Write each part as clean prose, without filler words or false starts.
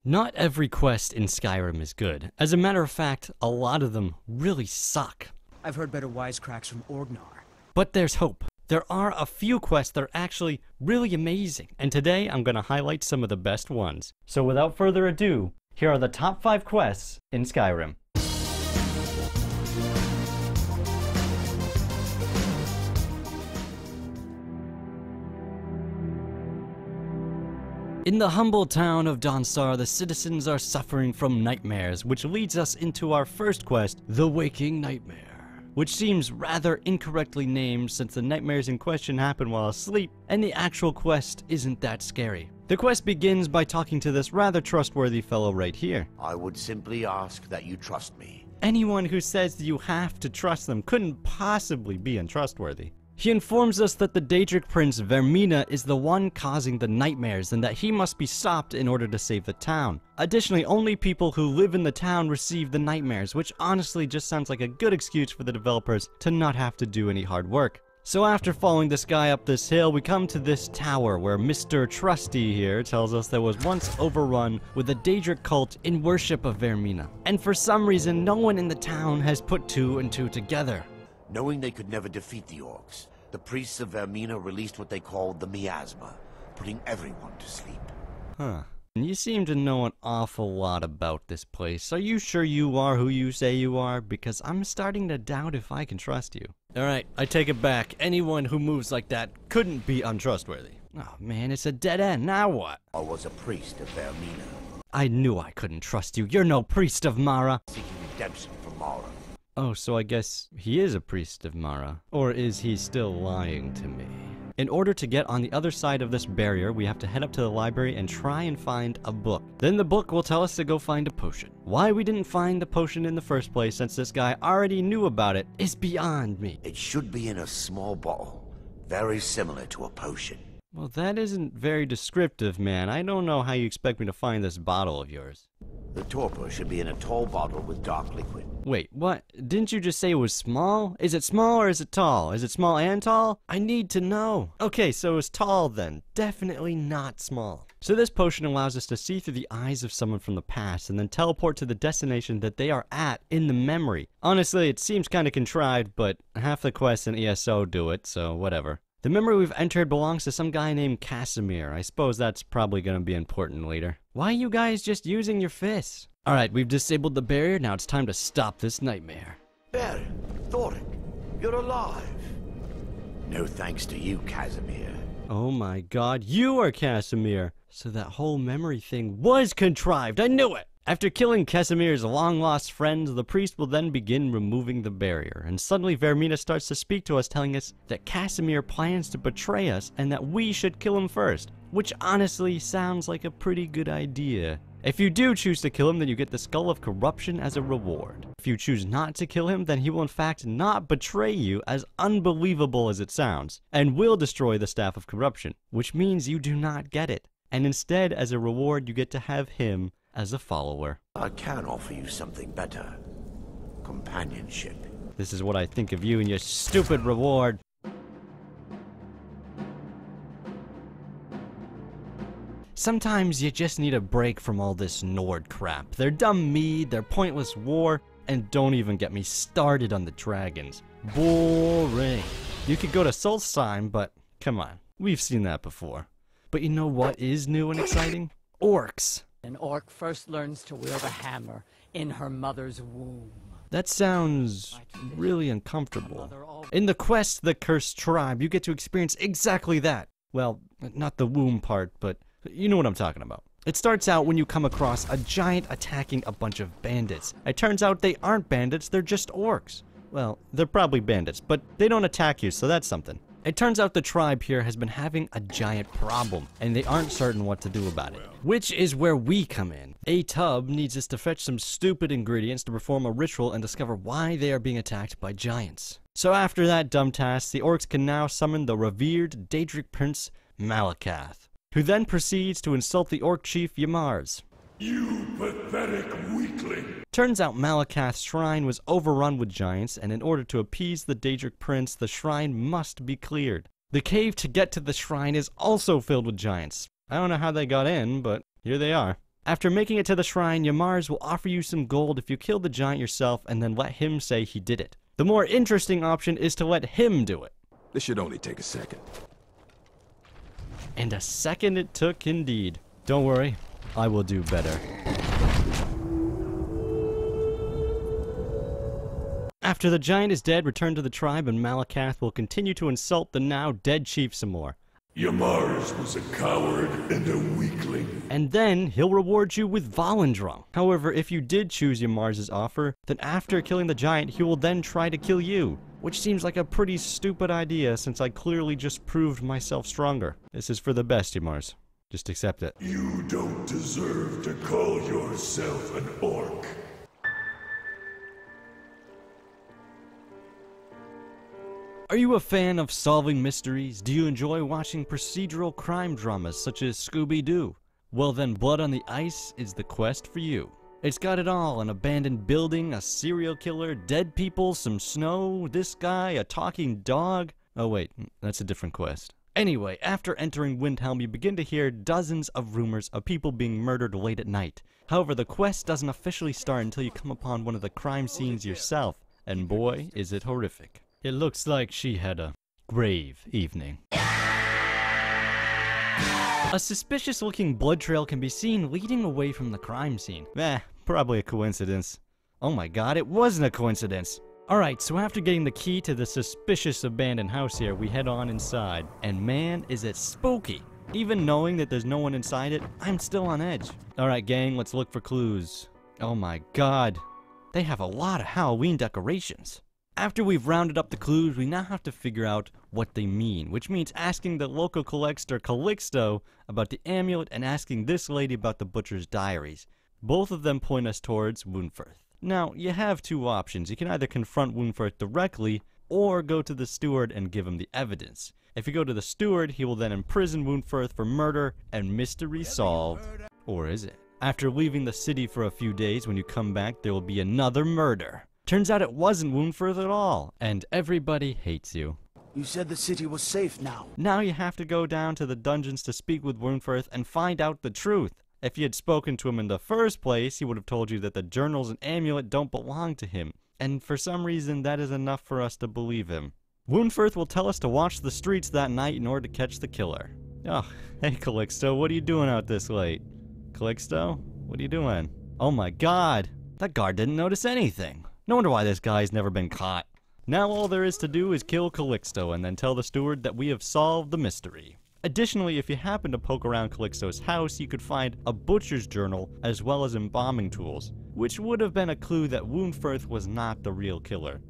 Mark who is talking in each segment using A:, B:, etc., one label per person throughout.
A: Not every quest in Skyrim is good. As a matter of fact, a lot of them really suck.
B: I've heard better wisecracks from Orgnar.
A: But there's hope. There are a few quests that are actually really amazing, and today I'm going to highlight some of the best ones. So without further ado, here are the top 5 quests in Skyrim. In the humble town of Donstar, the citizens are suffering from nightmares, which leads us into our first quest, The Waking Nightmare, which seems rather incorrectly named since the nightmares in question happen while asleep, and the actual quest isn't that scary. The quest begins by talking to this rather trustworthy fellow right here.
C: I would simply ask that you trust me.
A: Anyone who says that you have to trust them couldn't possibly be untrustworthy. He informs us that the Daedric prince Vermina is the one causing the nightmares and that he must be stopped in order to save the town. Additionally, only people who live in the town receive the nightmares, which honestly just sounds like a good excuse for the developers to not have to do any hard work. So after following this guy up this hill, we come to this tower where Mr. Trusty here tells us there was once overrun with a Daedric cult in worship of Vermina. And for some reason, no one in the town has put 2 and 2 together.
C: Knowing they could never defeat the orcs, the priests of Vermina released what they called the miasma, putting everyone to sleep.
A: Huh. You seem to know an awful lot about this place. Are you sure you are who you say you are? Because I'm starting to doubt if I can trust you. Alright, I take it back. Anyone who moves like that couldn't be untrustworthy. Oh man, it's a dead end. Now what?
C: I was a priest of Vermina,
A: I knew I couldn't trust you. You're no priest of Mara.
C: seeking redemption from Mara.
A: Oh, so I guess he is a priest of Mara. Or is he still lying to me? In order to get on the other side of this barrier, we have to head up to the library and try and find a book. Then the book will tell us to go find a potion. Why we didn't find the potion in the first place, since this guy already knew about it, is beyond me.
C: It should be in a small bottle, very similar to a potion.
A: Well, that isn't very descriptive, man. I don't know how you expect me to find this bottle of yours.
C: The torpor should be in a tall bottle with dark liquid.
A: Wait, what? Didn't you just say it was small? Is it small or is it tall? Is it small and tall? I need to know. Okay, so it's tall then. Definitely not small. So this potion allows us to see through the eyes of someone from the past and then teleport to the destination that they are at in the memory. Honestly, it seems kind of contrived, but half the quests in ESO do it, so whatever. The memory we've entered belongs to some guy named Casimir. I suppose that's probably going to be important later. Why are you guys just using your fists? Alright, we've disabled the barrier, now it's time to stop this nightmare.
C: Baron, Thoric, you're alive. No thanks to you, Casimir.
A: Oh my god, you are Casimir! So that whole memory thing was contrived, I knew it! After killing Casimir's long-lost friends, the priest will then begin removing the barrier, and suddenly Vermina starts to speak to us telling us that Casimir plans to betray us and that we should kill him first, which honestly sounds like a pretty good idea. If you do choose to kill him, then you get the Skull of Corruption as a reward. If you choose not to kill him, then he will in fact not betray you, as unbelievable as it sounds, and will destroy the Staff of Corruption, which means you do not get it. And instead, as a reward, you get to have him as a follower.
C: I can offer you something better. Companionship.
A: This is what I think of you and your stupid reward. Sometimes you just need a break from all this Nord crap. Their dumb mead, their pointless war, and don't even get me started on the dragons. Boring. You could go to Solstheim, but come on, we've seen that before. But you know what is new and exciting? Orcs.
D: An orc first learns to wield a hammer in her mother's womb.
A: That sounds really uncomfortable. In the quest, The Cursed Tribe, you get to experience exactly that. Well, not the womb part, but you know what I'm talking about. It starts out when you come across a giant attacking a bunch of bandits. It turns out they aren't bandits, they're just orcs. Well, they're probably bandits, but they don't attack you, so that's something. It turns out the tribe here has been having a giant problem, and they aren't certain what to do about it. Which is where we come in. A tub needs us to fetch some stupid ingredients to perform a ritual and discover why they are being attacked by giants. So after that dumb task, the orcs can now summon the revered Daedric prince Malakath, who then proceeds to insult the orc chief Yamars.
E: You pathetic weakling!
A: Turns out Malakath's shrine was overrun with giants, and in order to appease the Daedric prince, the shrine must be cleared. The cave to get to the shrine is also filled with giants. I don't know how they got in, but here they are. After making it to the shrine, Yamars will offer you some gold if you kill the giant yourself and then let him say he did it. The more interesting option is to let him do it.
E: This should only take a second.
A: And a second it took indeed. Don't worry, I will do better. After the giant is dead, return to the tribe and Malakath will continue to insult the now dead chief some more.
E: Yamars was a coward and a weakling.
A: And then he'll reward you with Volendrung. However, if you did choose Yamars' offer, then after killing the giant, he will then try to kill you. Which seems like a pretty stupid idea since I clearly just proved myself stronger. This is for the best, Yamars. Just accept it.
E: You don't deserve to call yourself an orc.
A: Are you a fan of solving mysteries? Do you enjoy watching procedural crime dramas such as Scooby-Doo? Well then, Blood on the Ice is the quest for you. It's got it all: an abandoned building, a serial killer, dead people, some snow, this guy, a talking dog. Oh wait, that's a different quest. Anyway, after entering Windhelm, you begin to hear dozens of rumors of people being murdered late at night. However, the quest doesn't officially start until you come upon one of the crime scenes yourself, and boy, is it horrific. It looks like she had a grave evening. A suspicious-looking blood trail can be seen leading away from the crime scene. Probably a coincidence. Oh my god, it wasn't a coincidence! Alright, so after getting the key to the suspicious abandoned house here, we head on inside. And man, is it spooky! Even knowing that there's no one inside it, I'm still on edge. Alright gang, let's look for clues. Oh my god, they have a lot of Halloween decorations. After we've rounded up the clues, we now have to figure out what they mean, which means asking the local collector Calixto about the amulet and asking this lady about the butcher's diaries. Both of them point us towards Wunferth. Now, you have two options. You can either confront Wunferth directly, or go to the steward and give him the evidence. If you go to the steward, he will then imprison Wunferth for murder, and mystery solved. Or is it? After leaving the city for a few days, when you come back, there will be another murder. Turns out it wasn't Wunferth at all, and everybody hates you.
B: You said the city was safe now.
A: Now you have to go down to the dungeons to speak with Wunferth and find out the truth. If you had spoken to him in the first place, he would have told you that the journals and amulet don't belong to him, and for some reason that is enough for us to believe him. Wunferth will tell us to watch the streets that night in order to catch the killer. Oh, hey Calixto, what are you doing out this late? Calixto, what are you doing? Oh my god, that guard didn't notice anything. No wonder why this guy's never been caught. Now all there is to do is kill Calixto and then tell the steward that we have solved the mystery. Additionally, if you happen to poke around Calixto's house, you could find a butcher's journal as well as embalming tools, which would have been a clue that Wunferth was not the real killer.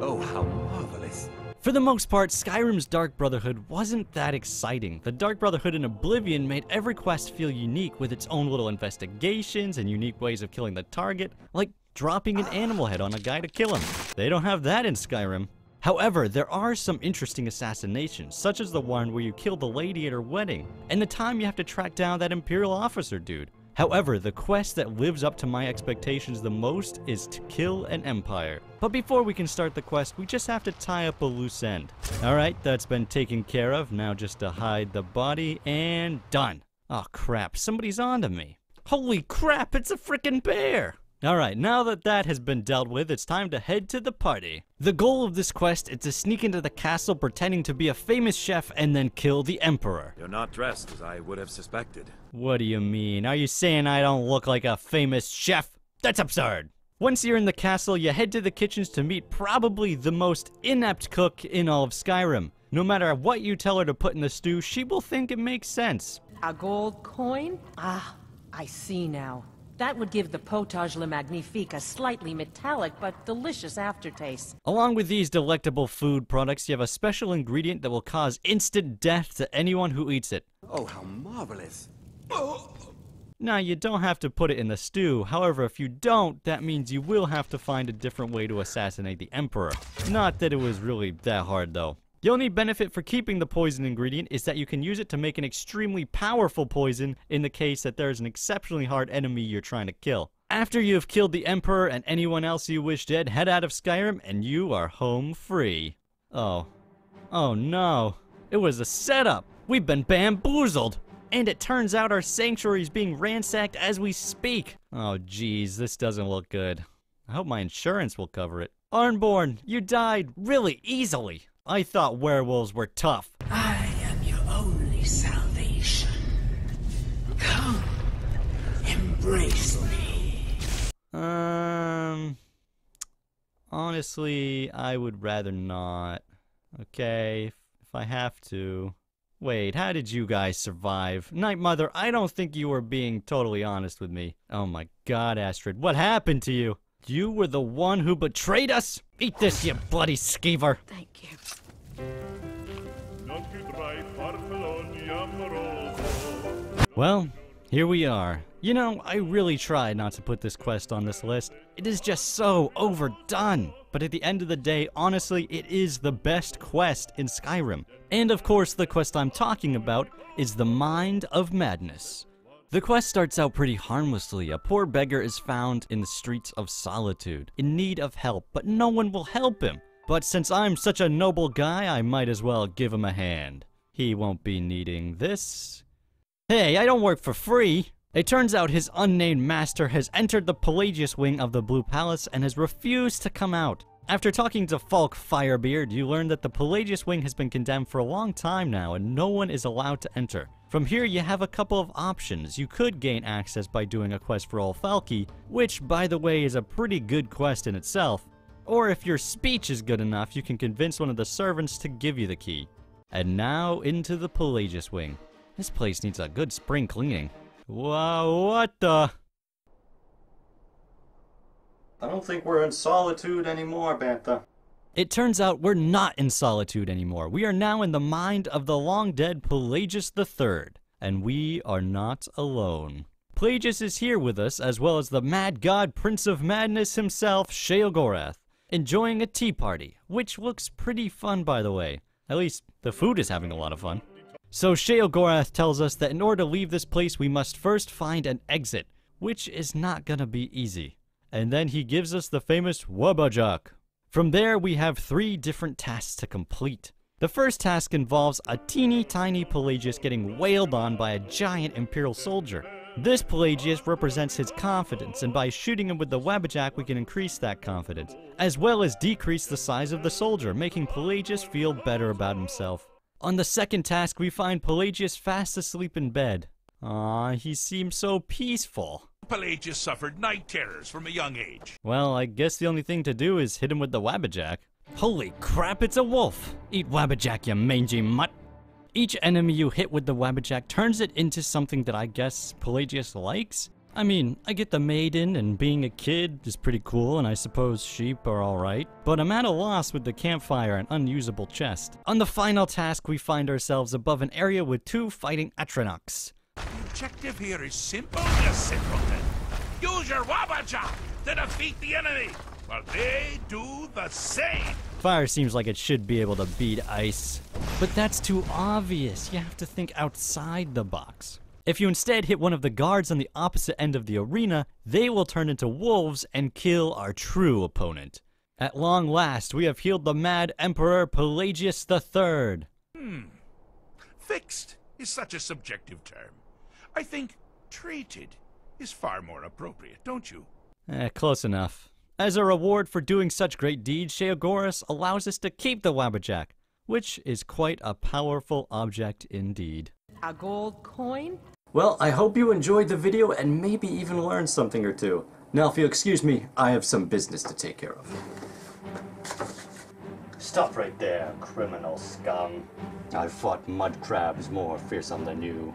F: Oh, how marvelous.
A: For the most part, Skyrim's Dark Brotherhood wasn't that exciting. The Dark Brotherhood in Oblivion made every quest feel unique with its own little investigations and unique ways of killing the target, like dropping an animal head on a guy to kill him. They don't have that in Skyrim. However, there are some interesting assassinations, such as the one where you kill the lady at her wedding, and the time you have to track down that Imperial officer dude. However, the quest that lives up to my expectations the most is to kill an empire. But before we can start the quest, we just have to tie up a loose end. Alright, that's been taken care of. Now just to hide the body, and done. Oh crap, somebody's onto me. Holy crap, it's a frickin' bear! Alright, now that that has been dealt with, it's time to head to the party. The goal of this quest is to sneak into the castle pretending to be a famous chef and then kill the emperor.
F: You're not dressed as I would have suspected.
A: What do you mean? Are you saying I don't look like a famous chef? That's absurd! Once you're in the castle, you head to the kitchens to meet probably the most inept cook in all of Skyrim. No matter what you tell her to put in the stew, she will think it makes sense.
G: A gold coin? Ah, I see now. That would give the potage le magnifique a slightly metallic but delicious aftertaste.
A: Along with these delectable food products, you have a special ingredient that will cause instant death to anyone who eats it.
F: Oh, how marvelous.
A: Now, you don't have to put it in the stew. However, if you don't, that means you will have to find a different way to assassinate the Emperor. Not that it was really that hard, though. The only benefit for keeping the poison ingredient is that you can use it to make an extremely powerful poison in the case that there is an exceptionally hard enemy you're trying to kill. After you have killed the Emperor and anyone else you wish dead, head out of Skyrim and you are home free. Oh. Oh no. It was a setup. We've been bamboozled. And it turns out our sanctuary is being ransacked as we speak. Oh geez, this doesn't look good. I hope my insurance will cover it. Arnborn, you died really easily. I thought werewolves were tough.
H: I am your only salvation. Come, embrace me.
A: Honestly, I would rather not. Okay, if I have to. Wait, how did you guys survive? Night Mother, I don't think you were being totally honest with me. Oh my god, Astrid, what happened to you? You were the one who betrayed us? Eat this, you bloody skeever.
G: Thank you.
A: Well, here we are. You know, I really tried not to put this quest on this list. It is just so overdone. But at the end of the day, honestly, it is the best quest in Skyrim. And of course, the quest I'm talking about is the Mind of Madness. The quest starts out pretty harmlessly. A poor beggar is found in the streets of Solitude, in need of help, but no one will help him. But since I'm such a noble guy, I might as well give him a hand. He won't be needing this. Hey, I don't work for free! It turns out his unnamed master has entered the Pelagius wing of the Blue Palace and has refused to come out. After talking to Falk Firebeard, you learn that the Pelagius wing has been condemned for a long time now and no one is allowed to enter. From here you have a couple of options. You could gain access by doing a quest for Olfalki, which by the way is a pretty good quest in itself. Or if your speech is good enough, you can convince one of the servants to give you the key. And now into the Pelagius wing. This place needs a good spring cleaning. Wow, what the? I don't think we're in Solitude anymore, Bantha. It turns out we're not in Solitude anymore. We are now in the mind of the long-dead Pelagius III. And we are not alone. Pelagius is here with us, as well as the Mad God Prince of Madness himself, Sheogorath, enjoying a tea party, which looks pretty fun by the way. At least, the food is having a lot of fun. So Sheogorath tells us that in order to leave this place, we must first find an exit, which is not gonna be easy. And then he gives us the famous Wabajak. From there, we have 3 different tasks to complete. The first task involves a teeny tiny Pelagius getting wailed on by a giant Imperial soldier. This Pelagius represents his confidence, and by shooting him with the Wabajak, we can increase that confidence, as well as decrease the size of the soldier, making Pelagius feel better about himself. On the second task, we find Pelagius fast asleep in bed. He seems so peaceful.
E: Pelagius suffered night terrors from a young age.
A: Well, I guess the only thing to do is hit him with the Wabajak. Holy crap, it's a wolf! Eat Wabajak, you mangy mutt! Each enemy you hit with the Wabajak turns it into something that I guess Pelagius likes? I mean, I get the maiden and being a kid is pretty cool, and I suppose sheep are alright, but I'm at a loss with the campfire and unusable chest. On the final task, we find ourselves above an area with 2 fighting Atronachs.
E: The objective here is simple, you simpleton. Use your Wabajak to defeat the enemy, while they do the same.
A: Fire seems like it should be able to beat ice. But that's too obvious. You have to think outside the box. If you instead hit one of the guards on the opposite end of the arena, they will turn into wolves and kill our true opponent. At long last, we have healed the Mad Emperor Pelagius III.
E: Fixed is such a subjective term. I think treated is far more appropriate, don't you?
A: Close enough. As a reward for doing such great deeds, Sheogorath allows us to keep the Wabajak, which is quite a powerful object indeed.
G: A gold coin?
A: Well, I hope you enjoyed the video and maybe even learned something or two. Now, if you'll excuse me, I have some business to take care of. Stop right there, criminal scum. I've fought mud crabs more fearsome than you.